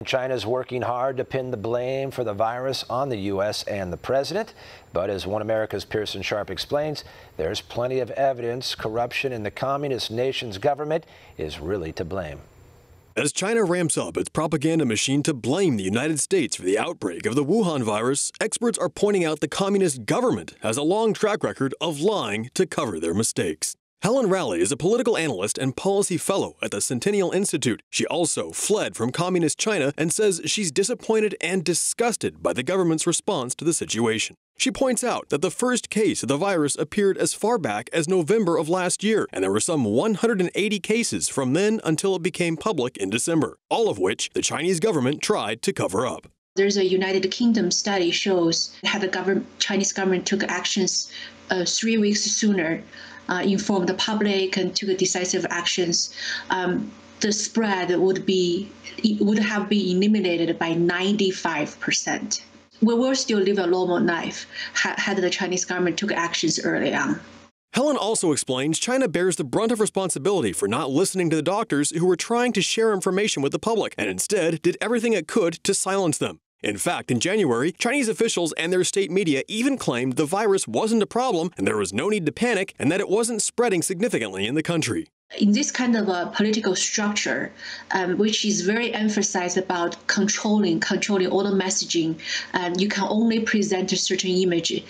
China's working hard to pin the blame for the virus on the U.S. and the president. But as One America's Pearson explains, there's plenty of evidence corruption in the communist nation's government is really to blame. As China ramps up its propaganda machine to blame the United States for the outbreak of the Wuhan virus, experts are pointing out the communist government has a long track record of lying to cover their mistakes. Helen Raleigh is a political analyst and policy fellow at the Centennial Institute. She also fled from communist China and says she's disappointed and disgusted by the government's response to the situation. She points out that the first case of the virus appeared as far back as November of last year, and there were some 180 cases from then until it became public in December, all of which the Chinese government tried to cover up. There's a United Kingdom study shows how the Chinese government took actions 3 weeks sooner, informed the public and took decisive actions. The spread would have been eliminated by 95%. We will still live a normal life had the Chinese government took actions early on. Helen also explains China bears the brunt of responsibility for not listening to the doctors who were trying to share information with the public and instead did everything it could to silence them. In fact, in January, Chinese officials and their state media even claimed the virus wasn't a problem and there was no need to panic and that it wasn't spreading significantly in the country. In this kind of a political structure, which is very emphasized about controlling all the messaging, you can only present a certain image,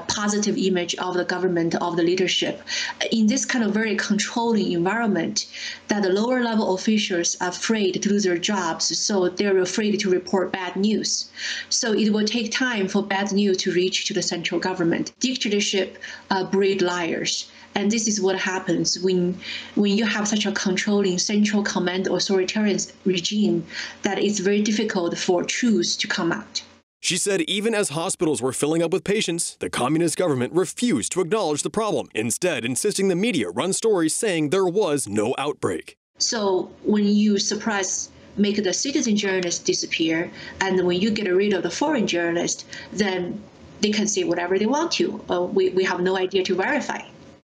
positive image of the government, of the leadership. In this kind of very controlling environment, that the lower level officials are afraid to lose their jobs, so they're afraid to report bad news. So it will take time for bad news to reach to the central government. Dictatorship breed liars. And this is what happens when you have such a controlling central command authoritarian regime that it's very difficult for truth to come out. She said even as hospitals were filling up with patients, the communist government refused to acknowledge the problem, instead insisting the media run stories saying there was no outbreak. So when you make the citizen journalists disappear, and when you get rid of the foreign journalists, then they can say whatever they want to. We have no idea to verify.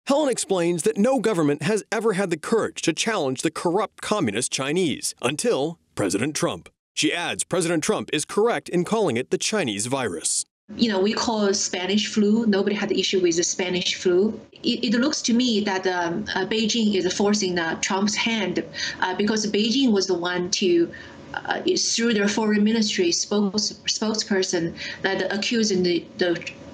Helen explains that no government has ever had the courage to challenge the corrupt communist Chinese until President Trump. She adds President Trump is correct in calling it the Chinese virus. We call it Spanish flu. Nobody had the issue with the Spanish flu. It looks to me that Beijing is forcing Trump's hand because Beijing was the one to through their foreign ministry spokesperson that accusing the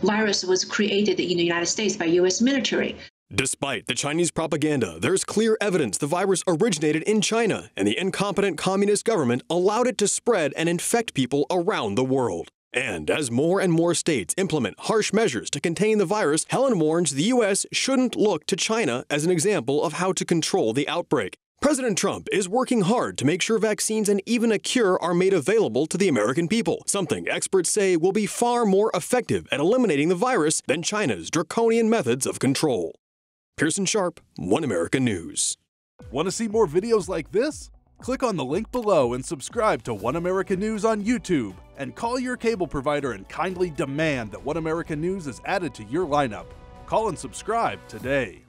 virus was created in the United States by U.S. military. Despite the Chinese propaganda, there's clear evidence the virus originated in China, and the incompetent communist government allowed it to spread and infect people around the world. And as more and more states implement harsh measures to contain the virus, Helen warns the U.S. shouldn't look to China as an example of how to control the outbreak. President Trump is working hard to make sure vaccines and even a cure are made available to the American people, something experts say will be far more effective at eliminating the virus than China's draconian methods of control. Pearson Sharp, One America News. Want to see more videos like this? Click on the link below and subscribe to One America News on YouTube, and call your cable provider and kindly demand that One America News is added to your lineup. Call and subscribe today.